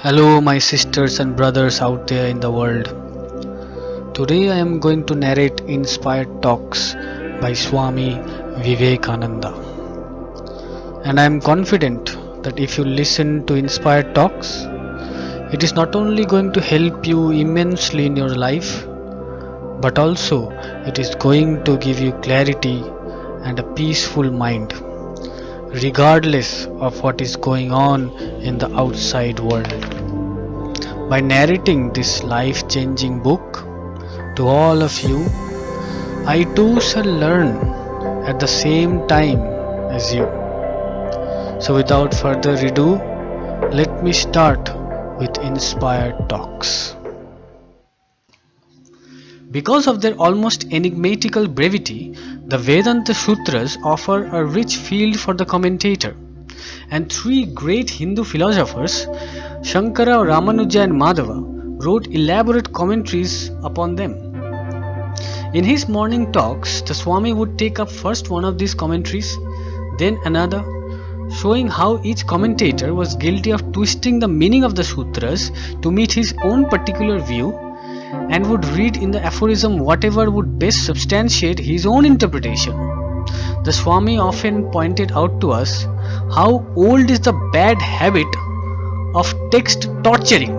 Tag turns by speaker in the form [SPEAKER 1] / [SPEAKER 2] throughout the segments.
[SPEAKER 1] Hello, my sisters and brothers out there in the world. Today I am going to narrate inspired talks by Swami Vivekananda. And I am confident that if you listen to inspired talks, it is not only going to help you immensely in your life, but also it is going to give you clarity and a peaceful mind, regardless of what is going on in the outside world. By narrating this life changing book to all of you, I too shall learn at the same time as you. So, without further ado, let me start with inspired talks. Because of their almost enigmatical brevity, the Vedanta Sutras offer a rich field for the commentator, and three great Hindu philosophers, Shankara, Ramanuja, and Madhava, wrote elaborate commentaries upon them. In his morning talks, the Swami would take up first one of these commentaries, then another, showing how each commentator was guilty of twisting the meaning of the sutras to meet his own particular view, and would read in the aphorism whatever would best substantiate his own interpretation. The Swami often pointed out to us how old is the bad habit of text torturing.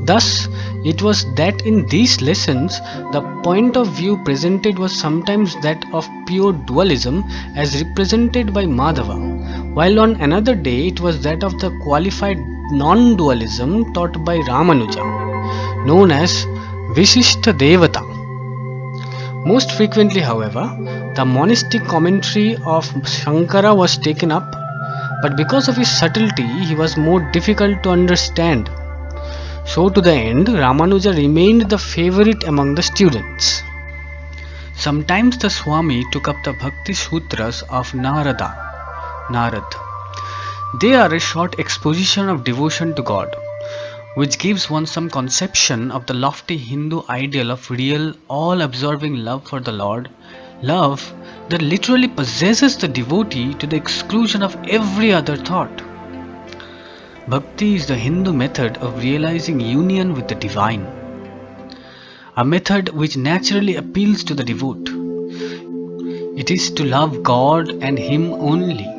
[SPEAKER 1] Thus, it was that in these lessons, the point of view presented was sometimes that of pure dualism as represented by Madhava, while on another day it was that of the qualified non dualism taught by Ramanuja, known as Visishta Devata. Most frequently, however, the monistic commentary of Shankara was taken up, but because of his subtlety, he was more difficult to understand. So to the end, Ramanuja remained the favorite among the students. Sometimes the Swami took up the Bhakti Sutras of Narad. They are a short exposition of devotion to God, which gives one some conception of the lofty Hindu ideal of real, all-absorbing love for the Lord, love that literally possesses the devotee to the exclusion of every other thought. Bhakti is the Hindu method of realizing union with the divine, a method which naturally appeals to the devout. It is to love God and Him only.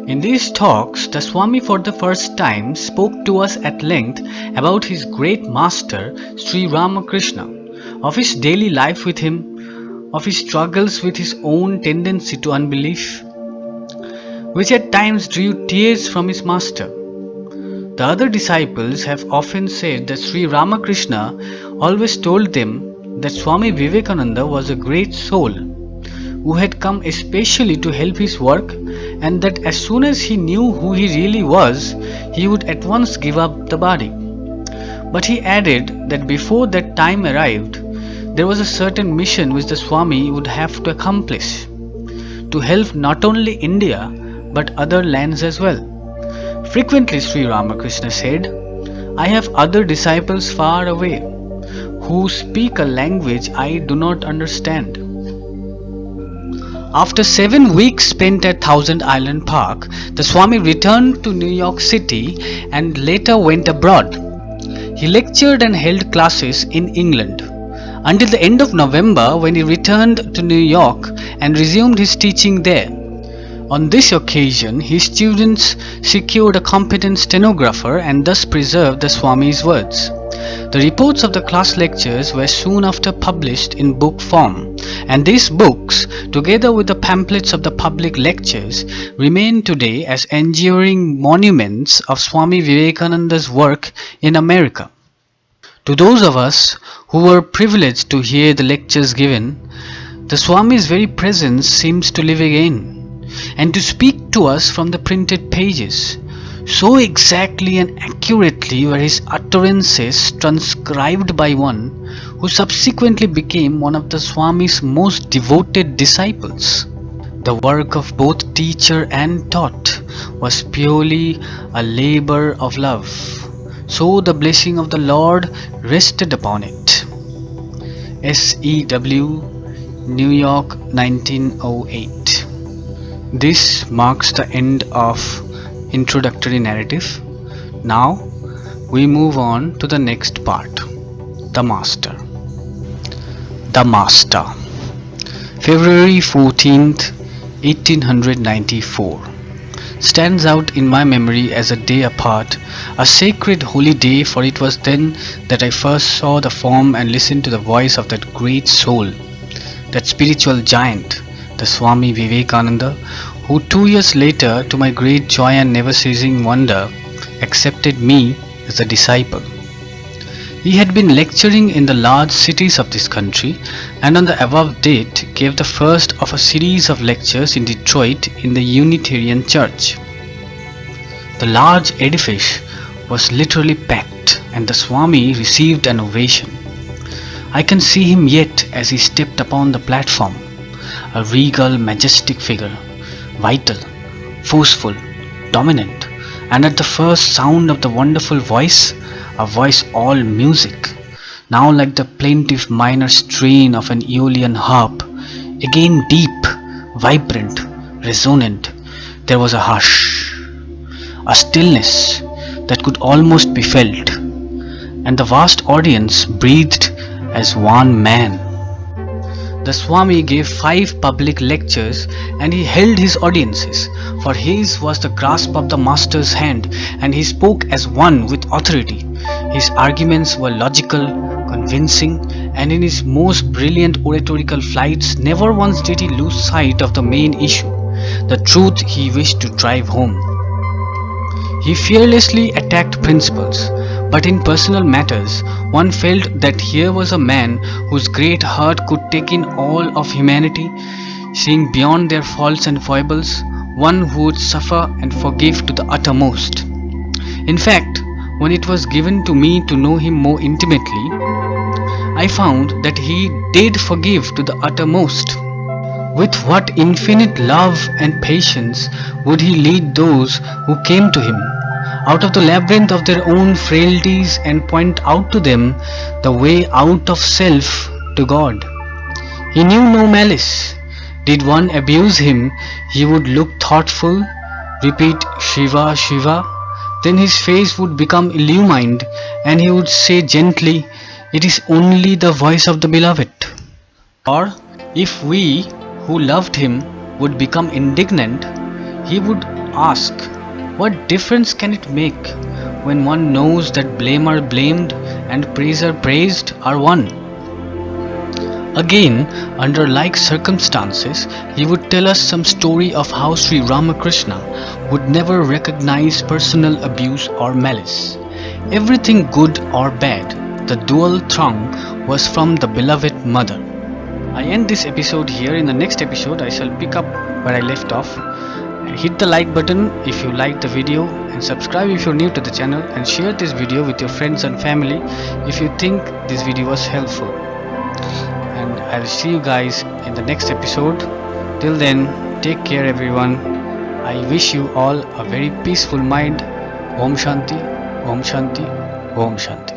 [SPEAKER 1] In these talks, the Swami for the first time spoke to us at length about his great master, Sri Ramakrishna, of his daily life with him, of his struggles with his own tendency to unbelief, which at times drew tears from his master. The other disciples have often said that Sri Ramakrishna always told them that Swami Vivekananda was a great soul who had come especially to help his work, and that as soon as he knew who he really was, he would at once give up the body. But he added that before that time arrived, there was a certain mission which the Swami would have to accomplish, to help not only India but other lands as well. Frequently Sri Ramakrishna said, I have other disciples far away who speak a language I do not understand. After 7 weeks spent at Thousand Island Park, the Swami returned to New York City and later went abroad. He lectured and held classes in England until the end of November, when he returned to New York and resumed his teaching there. On this occasion, his students secured a competent stenographer and thus preserved the Swami's words. The reports of the class lectures were soon after published in book form, and these books, together with the pamphlets of the public lectures, remain today as enduring monuments of Swami Vivekananda's work in America. To those of us who were privileged to hear the lectures given, the Swami's very presence seems to live again, and to speak to us from the printed pages. So exactly and accurately were his utterances transcribed by one who subsequently became one of the Swami's most devoted disciples. The work of both teacher and taught was purely a labor of love. So the blessing of the Lord rested upon it. SEW, New York, 1908. This marks the end of introductory narrative. Now we move on to the next part. The Master. The Master. February 14th, 1894 stands out in my memory as a day apart, a sacred holy day, for it was then that I first saw the form and listened to the voice of that great soul, that spiritual giant, the Swami Vivekananda, who 2 years later, to my great joy and never ceasing wonder, accepted me as a disciple. He had been lecturing in the large cities of this country, and on the above date gave the first of a series of lectures in Detroit in the Unitarian Church. The large edifice was literally packed, and the Swami received an ovation. I can see him yet as he stepped upon the platform, a regal, majestic figure, vital, forceful, dominant, and at the first sound of the wonderful voice, a voice all music, now like the plaintive minor strain of an Aeolian harp, again deep, vibrant, resonant, there was a hush, a stillness that could almost be felt, and the vast audience breathed as one man. The Swami gave 5 public lectures, and he held his audiences, for his was the grasp of the Master's hand, and he spoke as one with authority. His arguments were logical, convincing, and in his most brilliant oratorical flights never once did he lose sight of the main issue, the truth he wished to drive home. He fearlessly attacked principles, but in personal matters, one felt that here was a man whose great heart could take in all of humanity, seeing beyond their faults and foibles, one who would suffer and forgive to the uttermost. In fact, when it was given to me to know him more intimately, I found that he did forgive to the uttermost. With what infinite love and patience would he lead those who came to him out of the labyrinth of their own frailties and point out to them the way out of self to God. He knew no malice. Did one abuse him, he would look thoughtful, repeat Shiva, Shiva, then his face would become illumined and he would say gently, "It is only the voice of the beloved." Or if we who loved him would become indignant, he would ask, "What difference can it make when one knows that blamer blamed and praiser praised are one?" Again, under like circumstances, he would tell us some story of how Sri Ramakrishna would never recognize personal abuse or malice. Everything good or bad, the dual throng, was from the beloved mother. I end this episode here. In the next episode, I shall pick up where I left off. Hit the like button if you liked the video, and subscribe if you're new to the channel, and share this video with your friends and family if you think this video was helpful. And I'll see you guys in the next episode. Till then, take care everyone. I wish you all a very peaceful mind. Om Shanti, Om Shanti, Om Shanti.